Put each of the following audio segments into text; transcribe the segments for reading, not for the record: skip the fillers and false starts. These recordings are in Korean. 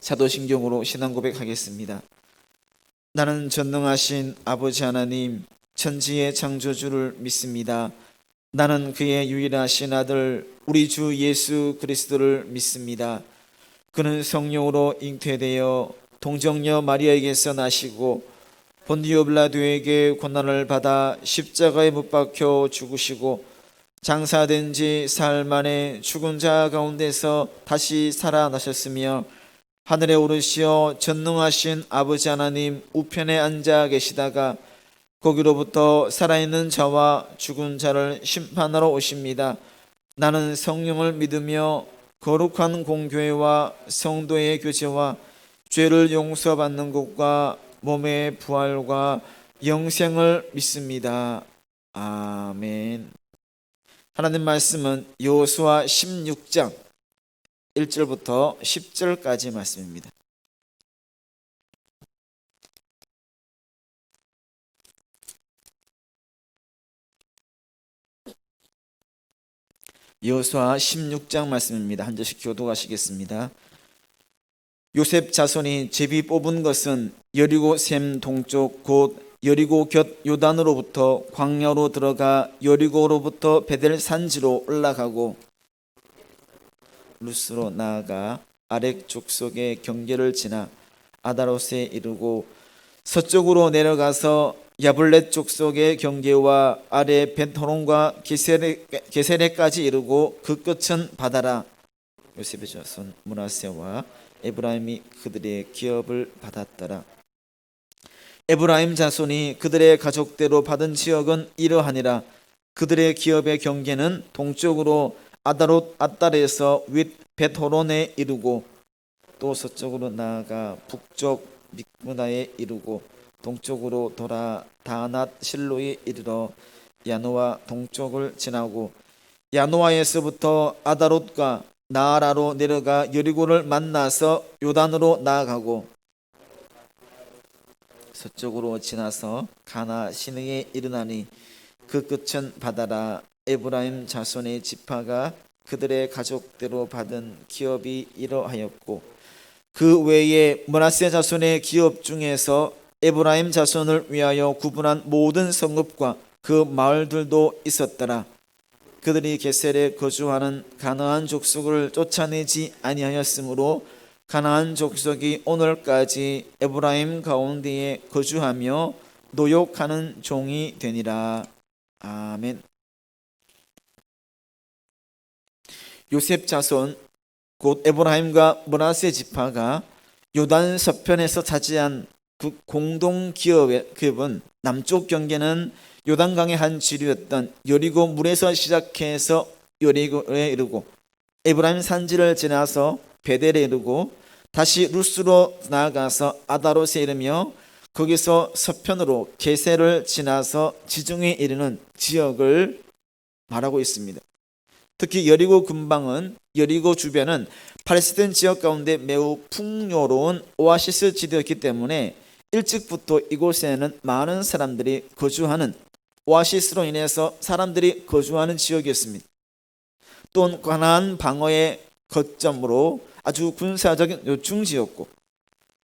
사도신경으로 신앙 고백하겠습니다. 나는 전능하신 아버지 하나님, 천지의 창조주를 믿습니다. 나는 그의 유일하신 아들 우리 주 예수 그리스도를 믿습니다. 그는 성령으로 잉태되어 동정녀 마리아에게서 나시고 본디오 빌라도에게 고난을 받아 십자가에 못 박혀 죽으시고 장사된 지 사흘 만에 죽은 자 가운데서 다시 살아나셨으며 하늘에 오르시어 전능하신 아버지 하나님 우편에 앉아 계시다가 거기로부터 살아있는 자와 죽은 자를 심판하러 오십니다. 나는 성령을 믿으며 거룩한 공교회와 성도의 교제와 죄를 용서받는 것과 몸의 부활과 영생을 믿습니다. 아멘. 하나님 말씀은 여호수아 16장 1절부터 10절까지 말씀입니다. 여호수아 16장 말씀입니다. 한 절씩 교독하시겠습니다. 요셉 자손이 제비 뽑은 것은 여리고 샘 동쪽 곧 여리고 곁 요단으로부터 광야로 들어가 여리고로부터 베델 산지로 올라가고 루스로 나아가 아렉 족속의 경계를 지나 아다롯에 이르고 서쪽으로 내려가서 야블렛 족속의 경계와 아래 벳호론과 게세레까지 이르고 그 끝은 바다라. 요셉의 자손 므낫세와 에브라임이 그들의 기업을 받았더라. 에브라임 자손이 그들의 가족대로 받은 지역은 이러하니라. 그들의 기업의 경계는 동쪽으로 아다롯 앗달에서 윗 벳호론에 이르고 또 서쪽으로 나아가 북쪽 믹므나에 이르고 동쪽으로 돌아 다낫 실로에 이르러 야노아 동쪽을 지나고 야노아에서부터 아다롯과 나아라로 내려가 여리고를 만나서 요단으로 나아가고 서쪽으로 지나서 가나 시내에 이르나니 그 끝은 바다라. 에브라임 자손의 지파가 그들의 가족대로 받은 기업이 이러하였고 그 외에 므낫세 자손의 기업 중에서 에브라임 자손을 위하여 구분한 모든 성읍과 그 마을들도 있었더라. 그들이 게셀에 거주하는 가나안 족속을 쫓아내지 아니하였으므로 가나안 족속이 오늘까지 에브라임 가운데에 거주하며 노역하는 종이 되니라. 아멘. 요셉 자손 곧 에브라임과 므낫세 지파가 요단 서편에서 차지한 그 공동 기업은 남쪽 경계는 요단강의 한 지류였던 여리고 물에서 시작해서 여리고에 이르고 에브라임 산지를 지나서 베델에 이르고 다시 루스로 나아가서 아다롯에 이르며 거기서 서편으로 게세를 지나서 지중해에 이르는 지역을 말하고 있습니다. 특히 여리고 근방은 여리고 주변은 팔레스타인 지역 가운데 매우 풍요로운 오아시스 지대였기 때문에 일찍부터 이곳에는 많은 사람들이 거주하는 오아시스로 인해서 사람들이 거주하는 지역이었습니다. 또한 가나안 방어의 거점으로 아주 군사적인 요충지였고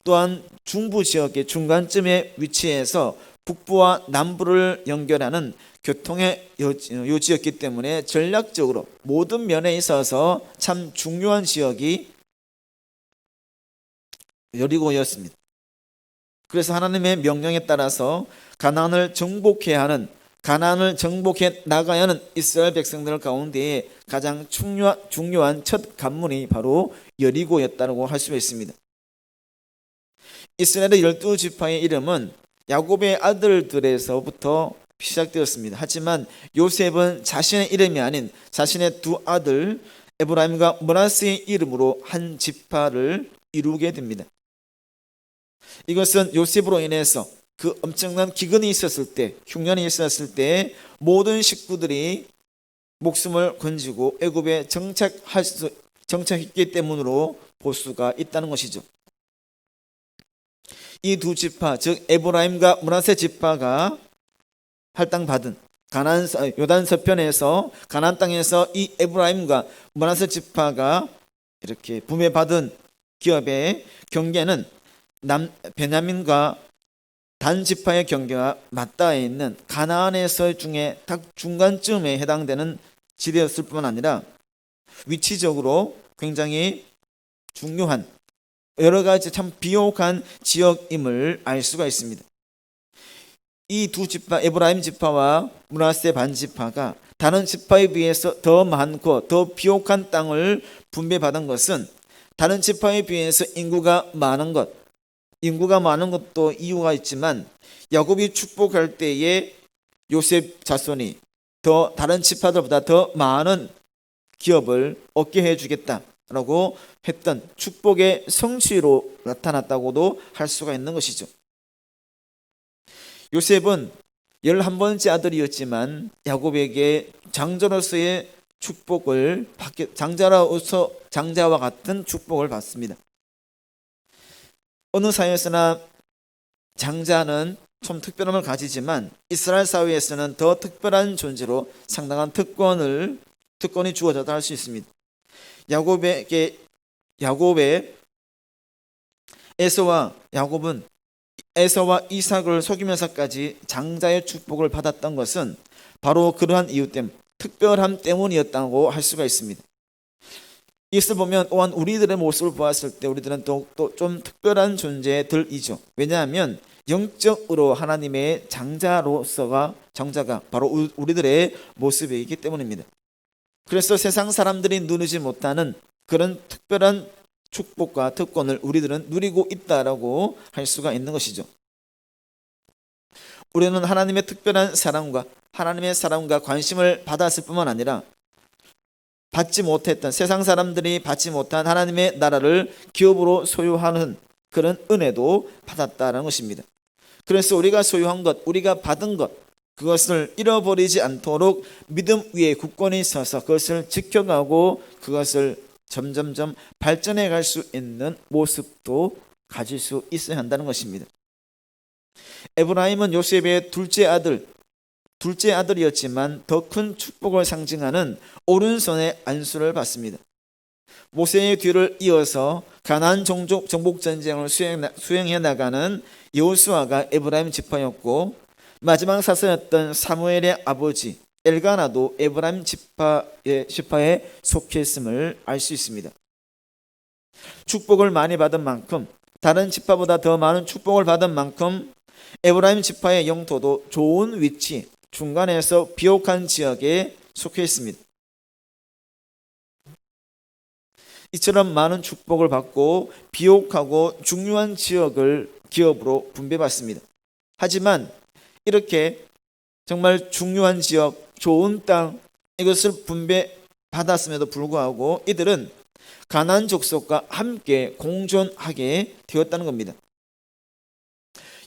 또한 중부 지역의 중간쯤에 위치해서 북부와 남부를 연결하는 교통의 요지였기 때문에 전략적으로 모든 면에 있어서 참 중요한 지역이 여리고였습니다. 그래서 하나님의 명령에 따라서 가나안을 정복해 나가야 하는 이스라엘 백성들 가운데 가장 중요한 첫 관문이 바로 여리고였다고 할 수 있습니다. 이스라엘의 12지파의 이름은 야곱의 아들들에서부터 시작되었습니다. 하지만 요셉은 자신의 이름이 아닌 자신의 두 아들 에브라임과 므낫세의 이름으로 한 지파를 이루게 됩니다. 이것은 요셉으로 인해서 그 엄청난 기근이 있었을 때, 흉년이 있었을 때 모든 식구들이 목숨을 건지고 애굽에 정착했기 때문으로 볼 수가 있다는 것이죠. 이 두 지파, 즉 에브라임과 므낫세 지파가 할당받은 요단 서편에서 가나안 땅에서 이 에브라임과 므낫세 지파가 이렇게 분배받은 기업의 경계는 베냐민과 단 지파의 경계가 맞닿아 있는 가나안에서 중에 딱 중간쯤에 해당되는 지대였을 뿐만 아니라 위치적으로 굉장히 중요한 여러 가지 참 비옥한 지역임을 알 수가 있습니다. 이 두 지파, 에브라임 지파와 므낫세 반 지파가 다른 지파에 비해서 더 많고 더 비옥한 땅을 분배받은 것은 다른 지파에 비해서 인구가 많은 것도 이유가 있지만 야곱이 축복할 때에 요셉 자손이 더 다른 지파들보다 더 많은 기업을 얻게 해주겠다라고 했던 축복의 성취로 나타났다고도 할 수가 있는 것이죠. 요셉은 11번째 아들이었지만 야곱에게 장자로서의 축복을 장자와 같은 축복을 받습니다. 어느 사회에서나 장자는 좀 특별함을 가지지만 이스라엘 사회에서는 더 특별한 존재로 상당한 특권이 주어졌다 할 수 있습니다. 야곱은 에서와 이삭을 속이면서까지 장자의 축복을 받았던 것은 바로 그러한 이유 때문, 특별함 때문이었다고 할 수가 있습니다. 이것을 보면 또한 우리들의 모습을 보았을 때 우리들은 또 좀 특별한 존재들이죠. 왜냐하면 영적으로 하나님의 장자가 바로 우리들의 모습이기 때문입니다. 그래서 세상 사람들이 누리지 못하는 그런 특별한 축복과 특권을 우리들은 누리고 있다라고 할 수가 있는 것이죠. 우리는 하나님의 특별한 사랑과 하나님의 사랑과 관심을 받았을 뿐만 아니라 세상 사람들이 받지 못한 하나님의 나라를 기업으로 소유하는 그런 은혜도 받았다는 것입니다. 그래서 우리가 소유한 것, 우리가 받은 것, 그것을 잃어버리지 않도록 믿음 위에 굳건히 서서 그것을 지켜가고 그것을 점점점 발전해 갈 수 있는 모습도 가질 수 있어야 한다는 것입니다. 에브라임은 요셉의 둘째 아들이었지만 더 큰 축복을 상징하는 오른손의 안수를 받습니다. 모세의 뒤를 이어서 가나안 정복 전쟁을 수행해 나가는 여호수아가 에브라임 지파였고 마지막 사사였던 사무엘의 아버지 엘가나도 에브라임 지파에 속했음을 알 수 있습니다. 축복을 많이 받은 만큼 다른 지파보다 더 많은 축복을 받은 만큼 에브라임 지파의 영토도 좋은 위치 중간에서 비옥한 지역에 속해 있습니다. 이처럼 많은 축복을 받고 비옥하고 중요한 지역을 기업으로 분배받습니다. 하지만 이렇게 정말 중요한 지역, 좋은 땅 이것을 분배받았음에도 불구하고 이들은 가나안 족속과 함께 공존하게 되었다는 겁니다.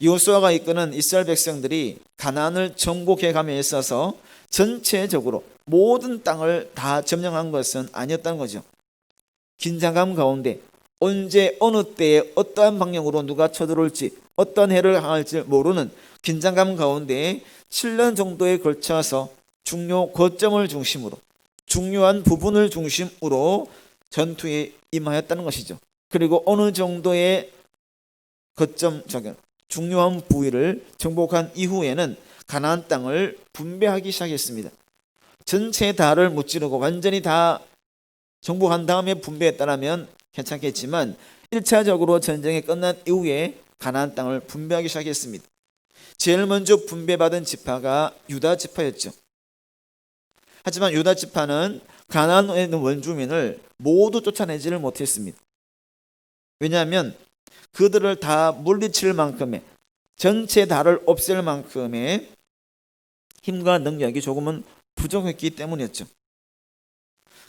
여호수아가 이끄는 이스라엘 백성들이 가나안을 정복해 감에 있어서 전체적으로 모든 땅을 다 점령한 것은 아니었다는 거죠. 긴장감 가운데 언제 어느 때에 어떠한 방향으로 누가 쳐들어올지 어떤 해를 향할지 모르는 긴장감 가운데 7년 정도에 걸쳐서 중요 거점을 중심으로 중요한 부분을 중심으로 전투에 임하였다는 것이죠. 그리고 어느 정도의 거점적인 중요한 부위를 정복한 이후에는 가나안 땅을 분배하기 시작했습니다. 전체 다를 무찌르고 완전히 다 정복한 다음에 분배했다면 괜찮겠지만 1차적으로 전쟁이 끝난 이후에 가나안 땅을 분배하기 시작했습니다. 제일 먼저 분배받은 지파가 유다 지파였죠. 하지만 유다 지파는 가나안에 있는 원주민을 모두 쫓아내지를 못했습니다. 왜냐하면 그들을 다 물리칠 만큼의 전체 다를 없앨 만큼의 힘과 능력이 조금은 부족했기 때문이었죠.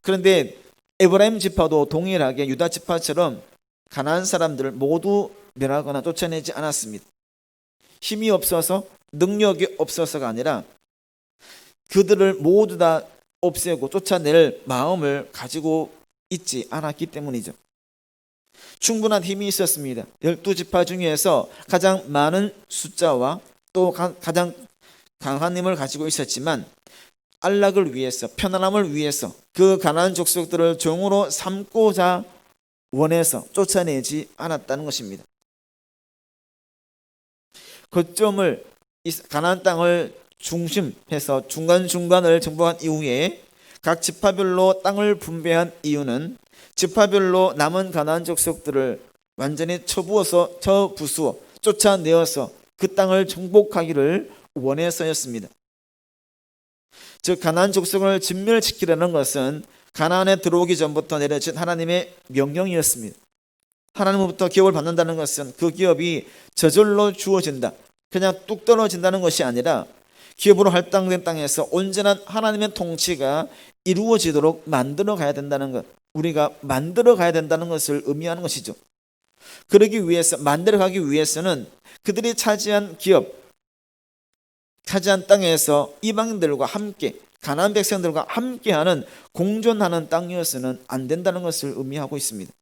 그런데 에브라임 지파도 동일하게 유다 지파처럼 가나안 사람들을 모두 멸하거나 쫓아내지 않았습니다. 힘이 없어서 능력이 없어서가 아니라 그들을 모두 다 없애고 쫓아낼 마음을 가지고 있지 않았기 때문이죠. 충분한 힘이 있었습니다. 12지파 중에서 가장 많은 숫자와 또 가장 강한 힘을 가지고 있었지만 안락을 위해서 편안함을 위해서 그 가나안 족속들을 종으로 삼고자 원해서 쫓아내지 않았다는 것입니다. 거점을 가나안 땅을 중심해서 중간중간을 정복한 이후에 각 지파별로 땅을 분배한 이유는 지파별로 남은 가나안 족속들을 완전히 처부수어 쫓아내어서 그 땅을 정복하기를 원해서였습니다. 즉 가나안 족속을 진멸시키려는 것은 가나안에 들어오기 전부터 내려진 하나님의 명령이었습니다. 하나님으로부터 기업을 받는다는 것은 그 기업이 저절로 주어진다, 그냥 뚝 떨어진다는 것이 아니라 기업으로 할당된 땅에서 온전한 하나님의 통치가 이루어지도록 만들어 가야 된다는 것, 우리가 만들어 가야 된다는 것을 의미하는 것이죠. 그러기 위해서, 만들어 가기 위해서는 그들이 차지한 땅에서 이방인들과 함께, 가나안 백성들과 함께하는 공존하는 땅이어서는 안 된다는 것을 의미하고 있습니다.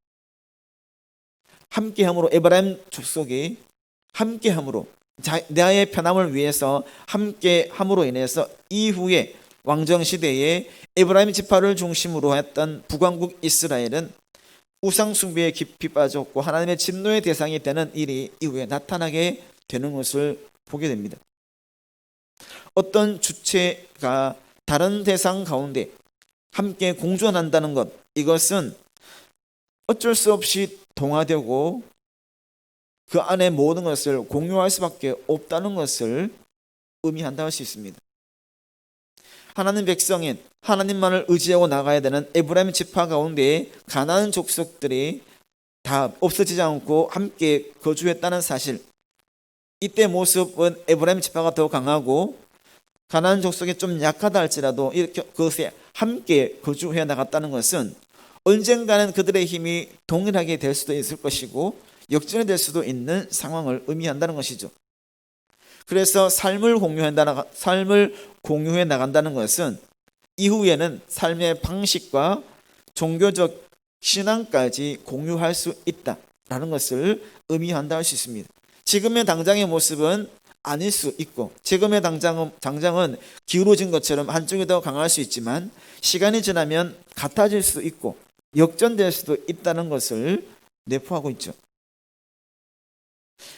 함께함으로, 에브라임 족속이 함께함으로, 나의 편함을 위해서 함께함으로 인해서 이후에 왕정시대에 에브라임 지파를 중심으로 했던 북왕국 이스라엘은 우상숭배에 깊이 빠졌고 하나님의 진노의 대상이 되는 일이 이후에 나타나게 되는 것을 보게 됩니다. 어떤 주체가 다른 대상 가운데 함께 공존한다는 것, 이것은 어쩔 수 없이 동화되고 그 안에 모든 것을 공유할 수밖에 없다는 것을 의미한다 할 수 있습니다. 하나님 백성인, 하나님만을 의지하고 나가야 되는 에브라임 지파 가운데 가나안 족속들이 다 없어지지 않고 함께 거주했다는 사실, 이때 모습은 에브라임 지파가 더 강하고 가나안 족속이 좀 약하다 할지라도 이렇게 그것에 함께 거주해 나갔다는 것은 언젠가는 그들의 힘이 동일하게 될 수도 있을 것이고 역전이 될 수도 있는 상황을 의미한다는 것이죠. 그래서 삶을 공유해 나간다는 것은 이후에는 삶의 방식과 종교적 신앙까지 공유할 수 있다라는 것을 의미한다 할 수 있습니다. 지금의 당장의 모습은 아닐 수 있고, 지금의 당장은 기울어진 것처럼 한쪽이 더 강할 수 있지만 시간이 지나면 같아질 수 있고 역전될 수도 있다는 것을 내포하고 있죠.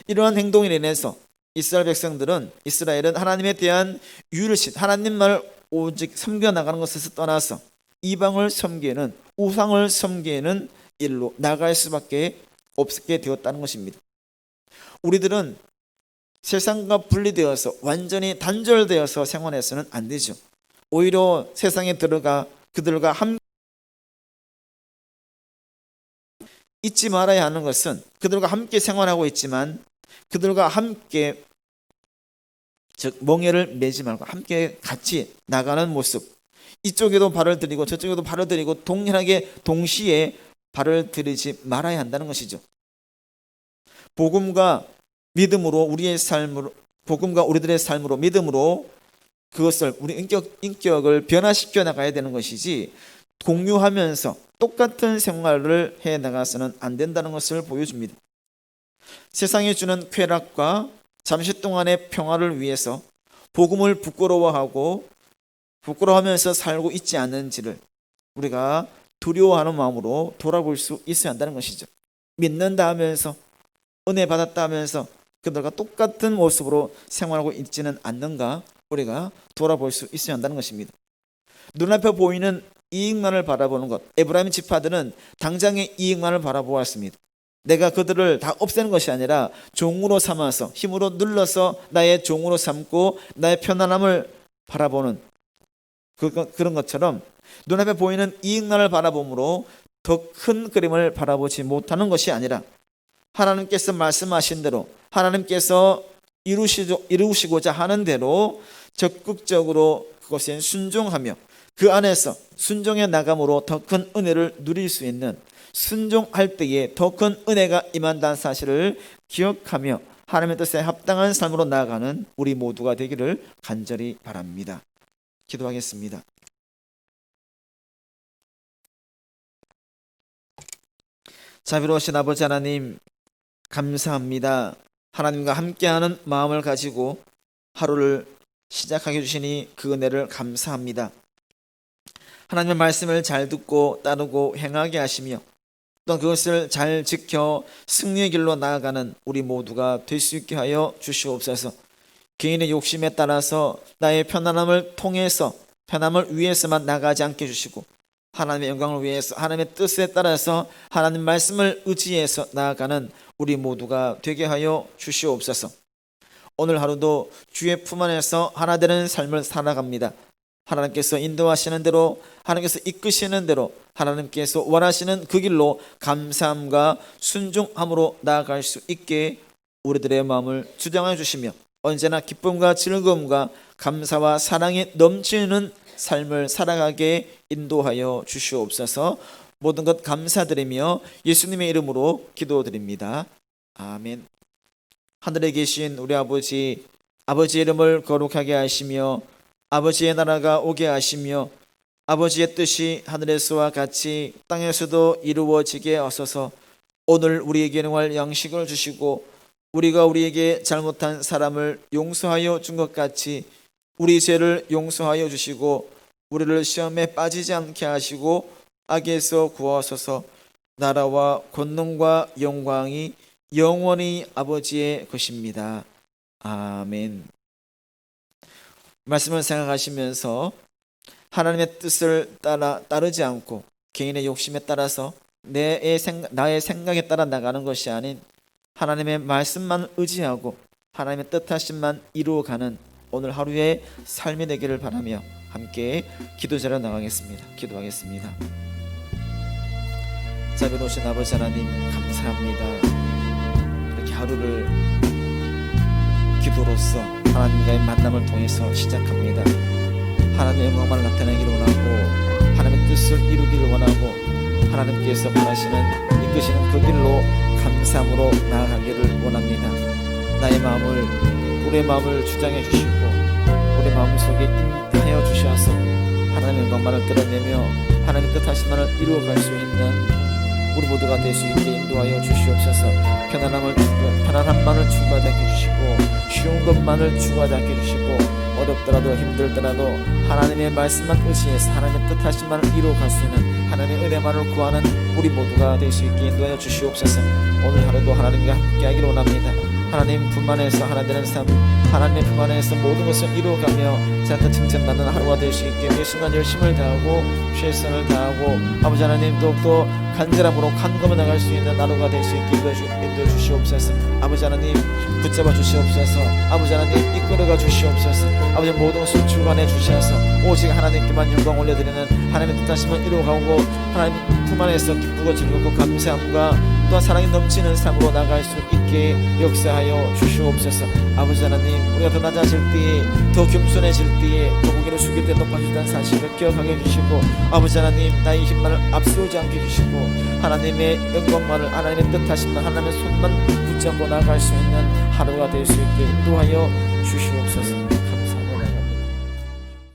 이러한 행동에 인해서 이스라엘은 하나님에 대한 유일신, 하나님만을 오직 섬겨나가는 것에서 떠나서 이방을 섬기는, 우상을 섬기는 일로 나갈 수밖에 없게 되었다는 것입니다. 우리들은 세상과 분리되어서 완전히 단절되어서 생활해서는 안 되죠. 오히려 세상에 들어가 그들과 함께 잊지 말아야 하는 것은, 그들과 함께 생활하고 있지만 그들과 함께 멍에를 매지 말고 함께 같이 나가는 모습, 이쪽에도 발을 들이고 저쪽에도 발을 들이고 동일하게 동시에 발을 들이지 말아야 한다는 것이죠. 복음과 우리들의 삶으로 믿음으로 그것을, 우리 인격을 변화시켜 나가야 되는 것이지, 공유하면서 똑같은 생활을 해 나가서는 안 된다는 것을 보여줍니다. 세상이 주는 쾌락과 잠시 동안의 평화를 위해서 복음을 부끄러워하면서 살고 있지 않는지를 우리가 두려워하는 마음으로 돌아볼 수 있어야 한다는 것이죠. 믿는다 하면서, 은혜 받았다 하면서 그들과 똑같은 모습으로 생활하고 있지는 않는가, 우리가 돌아볼 수 있어야 한다는 것입니다. 눈앞에 보이는 이익만을 바라보는 것, 에브라임 지파들은 당장의 이익만을 바라보았습니다. 내가 그들을 다 없애는 것이 아니라 종으로 삼아서, 힘으로 눌러서 나의 종으로 삼고 나의 편안함을 바라보는 그런 것처럼 눈앞에 보이는 이익만을 바라봄으로 더 큰 그림을 바라보지 못하는 것이 아니라 하나님께서 말씀하신 대로, 하나님께서 이루시고자 하는 대로 적극적으로 그것에 순종하며 그 안에서 순종해 나감으로 더 큰 은혜를 누릴 수 있는, 순종할 때에 더 큰 은혜가 임한다는 사실을 기억하며 하나님의 뜻에 합당한 삶으로 나아가는 우리 모두가 되기를 간절히 바랍니다. 기도하겠습니다. 자비로우신 아버지 하나님, 감사합니다. 하나님과 함께하는 마음을 가지고 하루를 시작하게 해주시니 그 은혜를 감사합니다. 하나님의 말씀을 잘 듣고 따르고 행하게 하시며 또 그것을 잘 지켜 승리의 길로 나아가는 우리 모두가 될 수 있게 하여 주시옵소서. 개인의 욕심에 따라서 나의 편안함을 통해서 편함을 위해서만 나가지 않게 해주시고, 하나님의 영광을 위해서 하나님의 뜻에 따라서 하나님 말씀을 의지해서 나아가는 우리 모두가 되게 하여 주시옵소서. 오늘 하루도 주의 품 안에서 하나 되는 삶을 살아갑니다. 하나님께서 인도하시는 대로, 하나님께서 이끄시는 대로, 하나님께서 원하시는 그 길로 감사함과 순종함으로 나아갈 수 있게 우리들의 마음을 주장해 주시며, 언제나 기쁨과 즐거움과 감사와 사랑이 넘치는 삶을 살아가게 인도하여 주시옵소서. 모든 것 감사드리며 예수님의 이름으로 기도드립니다. 아멘. 하늘에 계신 우리 아버지, 아버지의 이름을 거룩하게 하시며 아버지의 나라가 오게 하시며 아버지의 뜻이 하늘에서와 같이 땅에서도 이루어지게 하소서. 오늘 우리에게 능할 양식을 주시고 우리가 우리에게 잘못한 사람을 용서하여 준 것 같이 우리 죄를 용서하여 주시고 우리를 시험에 빠지지 않게 하시고 악에서 구하소서. 나라와 권능과 영광이 영원히 아버지의 것입니다. 아멘. 말씀을 생각하시면서 하나님의 뜻을 따르지 않고 개인의 욕심에 따라서 나의 생각에 따라 나가는 것이 아닌 하나님의 말씀만 의지하고 하나님의 뜻하심만 이루어가는 오늘 하루의 삶이 되기를 바라며 함께 기도자로 나가겠습니다. 기도하겠습니다. 자비로우신 아버지 하나님, 감사합니다. 이렇게 하루를 기도로서 하나님과의 만남을 통해서 시작합니다. 하나님의 영광만을 나타내기를 원하고 하나님의 뜻을 이루기를 원하고 하나님께서 원하시는 이끄시는 그 길로 감사함으로 나아가기를 원합니다. 나의 마음을, 우리의 마음을 주장해 주시고 우리 마음속에 인하여 주셔서 하나님의 영광만을 드러내며 하나님의 뜻하신 만을 이루어갈 수 있는 우리 모두가 될 수 있게 인도하여 주시옵소서. 편안함만을 추구하지 않게 주시고 쉬운 것만을 추구하지 않게 주시고 어렵더라도 힘들더라도 하나님의 말씀만 의지해서 하나님의 뜻하신 만을 이루어갈 수 있는 하나님의 은혜만을 구하는 우리 모두가 될 수 있게 인도하여 주시옵소서. 오늘 하루도 하나님과 함께하기를 원합니다. 하나님 품 안에서 하나 되는 삶, 하나님의 품 안에서 모든 것을 이루어가며 자꾸 칭찬받는 하루가 될 수 있게 매 순간 열심을 다하고 최선을 다하고 아버지 하나님 더욱더 간절함으로 간검해 나갈 수 있는 하루가 될 수 있게 인도해 주시옵소서. 아버지 하나님 붙잡아 주시옵소서. 아버지 하나님 이끌어가 주시옵소서. 아버지 모든 것을 주관해 주셔서 오직 하나님께만 영광 올려드리는 하나님의 뜻하심을 이루어가고 하나님 품 안에서 기쁘고 즐겁고 감사함과 또한 사랑이 넘치는 삶으로 나갈 수 있게 역사하여 주시옵소서. 아버지 하나님, 우리가 더 낮아질 때에, 더 겸손해질 때에, 더 고개를 숙일 때 높아진다는 사실을 기억하게 해주시고 아버지 하나님, 나의 힘만을 앞세우지 않게 해주시고 하나님의 영광만을, 하나님의 뜻하심만, 하나님의 손만 붙잡고 나갈 수 있는 하루가 될 수 있게 인도하여 주시옵소서.